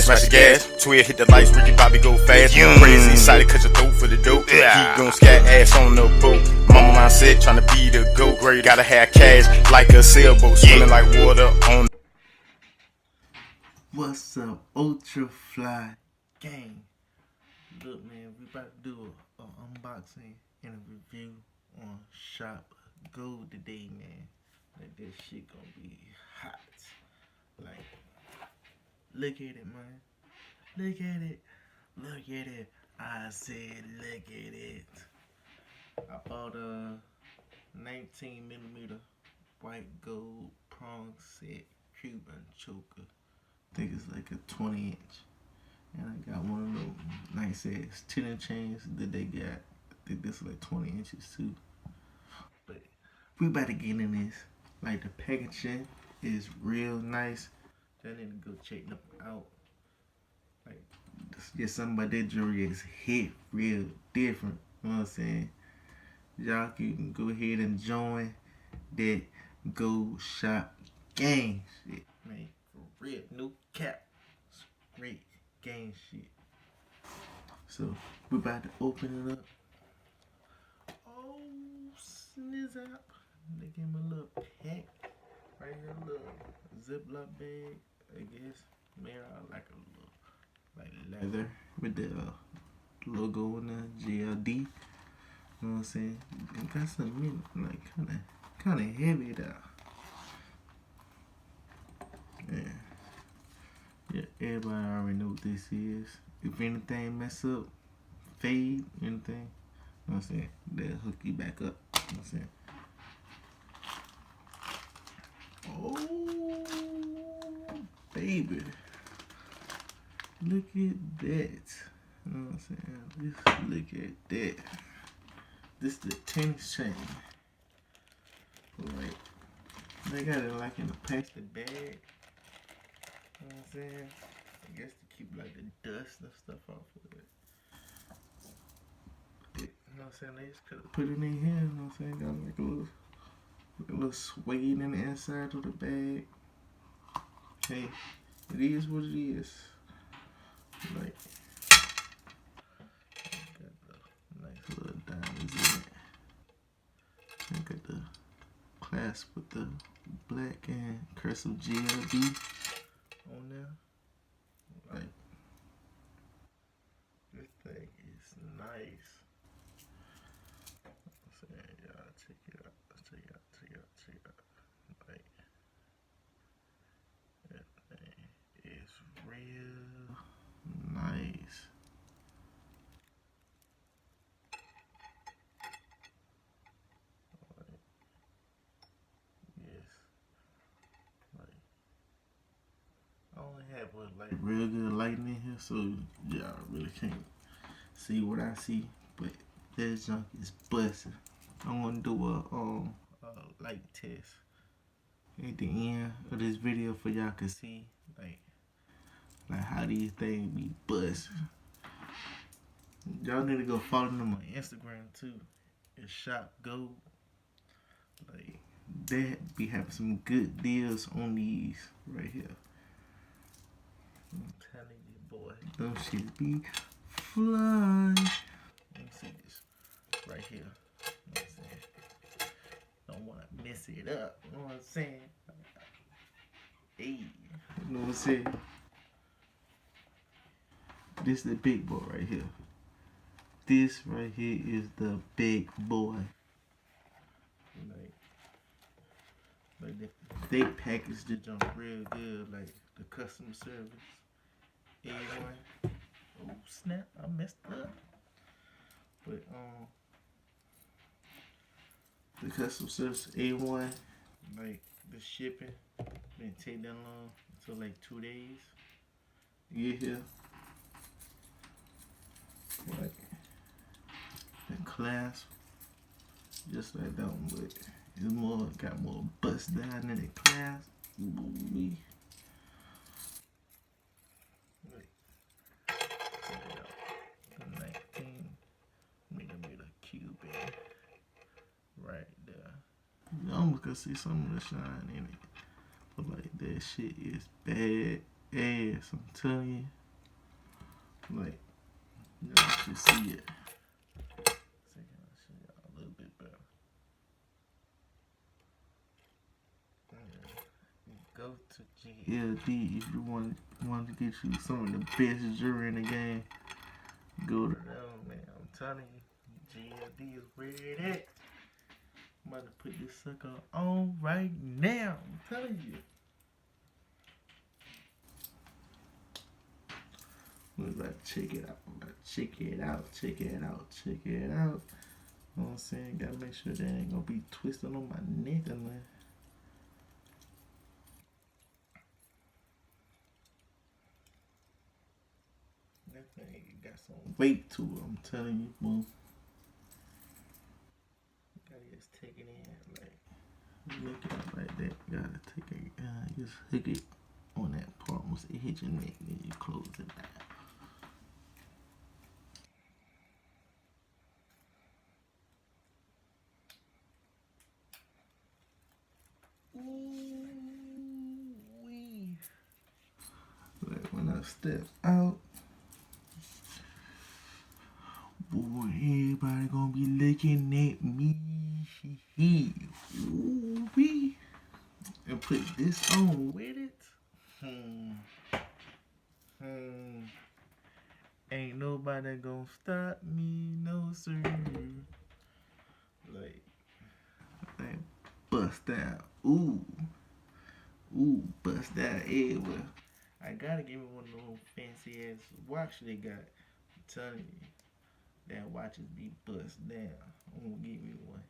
smash the gas. Twelve hit the lights, Ricky Bobby go fast. Crazy excited, cut your throat for the dope. He gon' scat ass on the boat. Mama mindset, tryna be the GOAT. Gotta have cash like a sailboat, swimming like water on. What's up, Ultra Fly Gang? Look, man, we about to do an unboxing and a review on Shop Go today, man. Like, this shit gonna be hot. Like, look at it, man. Look at it. Look at it. I said, look at it. I bought a 19mm white gold prong set Cuban choker. I think it's like a 20 inch. And I got one of those nice ass 10-inch chains that they got. I think this is like 20 inches too. But we about to get in this. Like, the packaging is real nice. I need to go check them out. Like, just something about that jewelry is hit real different. You know what I'm saying? Y'all can go ahead and join that Go Shop Gang shit, man. For real, no cap. It's great gang shit. So we about to open it up. Oh, sniz up. They gave me a little pack right here, a little Ziploc bag, I guess. Made out like a little, like leather with the logo on the GLD. You know what I'm saying? It got some like kind of heavy though. Yeah, everybody already know what this is. If anything mess up, fade, anything, you know what I'm saying, they'll hook you back up. You know what I'm saying? Oh, baby. Look at that. You know what I'm saying? Just look at that. This is the tennis chain. Right. They got it like in a plastic bag. You know what I'm saying? I guess to keep like the dust and stuff off of it. You know what I'm saying? They just could have put it in here, you know what I'm saying? Got like a little suede in the inside of the bag. Hey, it is what it is. Like, got the nice little diamonds in it. And got the clasp with the black and cursive GLD on there. Like, this thing is nice. I'm saying, y'all, check it out. Check it out. Like, that thing is real nice. Like, yes. Like, I only have like real good lighting in here, so y'all really can't see what I see, but this junk is busting. I'm gonna do a light test at the end of this video for y'all can see like how these things be busting. Y'all need to go follow them on Instagram too. It's Shop Go. Like, they be having some good deals on these right here. I'm telling you, boy, them shit be fly. Let me see this right here. You know what I'm saying? Don't want to mess it up. You know what I'm saying? Hey, you know what I'm saying? This is the big boy right here. This right here is the big boy. Like they package the junk real good. Like, the customer service, A1. Oh snap! I messed up. But the customer service A1. Like, the shipping didn't take that long. It took like 2 days to get here. Like, the clasp, just like that one, but it's more, got more bust down than the clasp. Ooh-wee. Check it out. 19mm Cuban, right there. You almost can see some of the shine in it, but like, that shit is bad ass. I'm telling you. Like, you should see it. Second, I'll show y'all a little bit better. Go to GLD if you want to get you some of the best jewelry in the game. Go to them, man. I'm telling you, GLD is where it at. I'm about to put this sucker on right now. I'm telling you. We're about to check it out. Check it out. You know what I'm saying? Gotta make sure they ain't gonna be twisting on my neck or nothing. That thing got some weight to it, I'm telling you, boom. Gotta just take it in, like, look it up like that. Gotta take it, just hook it on that part. Once it hits your neck, then you close it down. Ooh-wee. Like when I step out, boy, everybody gonna be looking at me. Ooh-wee. And put this on with it. Ain't nobody gonna stop me, no sir. Like bust down. Ooh, bust down everywhere. I gotta give me one of those fancy ass watch they got. I'm telling you, that watches be bust down. I'm gonna give me one.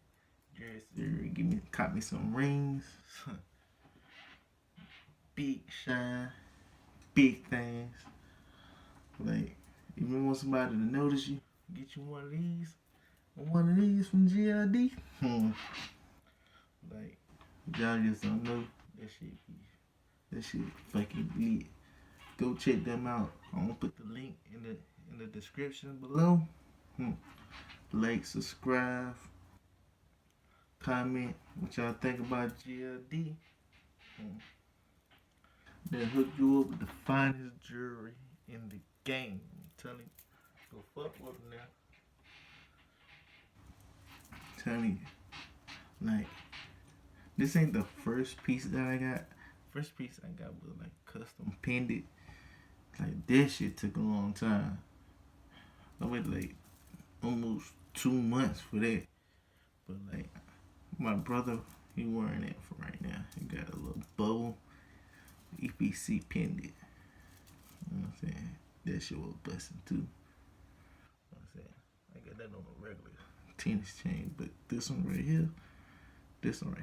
Jersey, caught me some rings. Big shine, big things. Like, if you want somebody to notice you, get you one of these. One of these from GLD. Like, y'all just don't know that shit fucking lit. Go check them out. I'm gonna put the link in the description below. Like, subscribe, comment what y'all think about GLD. Then hook you up with the finest jewelry in the game. I'm telling you, go fuck with them now. I'm telling you, like, this ain't the first piece that I got. First piece I got was like custom pendant. Like, that shit took a long time. I waited like almost 2 months for that. But like, my brother, he wearing that for right now. He got a little bow EPC pendant. You know what I'm saying? That shit was busting too. You know what I'm saying? I got that on a regular tennis chain, but this one right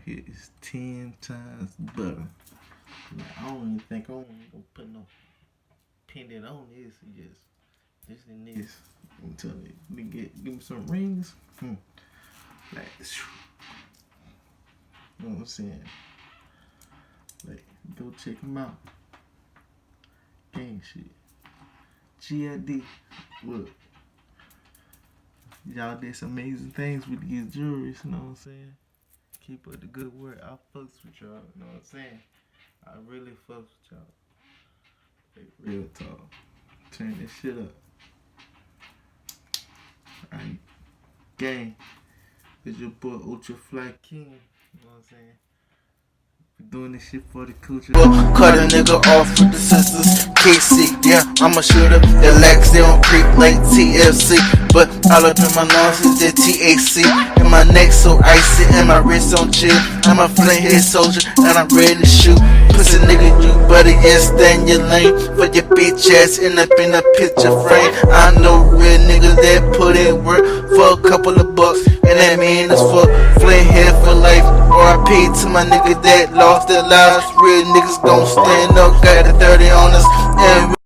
here is 10 times better. Like, I don't even think I'm gonna put no pendant on this. This and this. I'm telling you, give me some rings. Like, you know what I'm saying? Like, go check them out. Gang shit. GLD. Look. Y'all did some amazing things with these jewelries, you know what I'm saying? Keep up the good work. I fucks with y'all, you know what I'm saying? I really fucks with y'all. Like, real talk. Turn this shit up. Alright. Gang. It's your boy Ultra Fly King, you know what I'm saying? Doing this shit for the culture. Cut a nigga off with the scissors. KC, yeah, I'm a shooter. The legs, they don't creep like TFC. But all up in my lungs is that THC. And my neck so icy and my wrist on chill. I'm a flint head soldier and I'm ready to shoot. Pussy nigga, you better yes stay in your lane. For your bitch ass end up in a picture frame. I know real niggas that put in work for a couple of bucks. And that mean it's for flint head for life. RIP to my nigga that lost their lives. Real niggas gon' stand up, got the 30 on us. And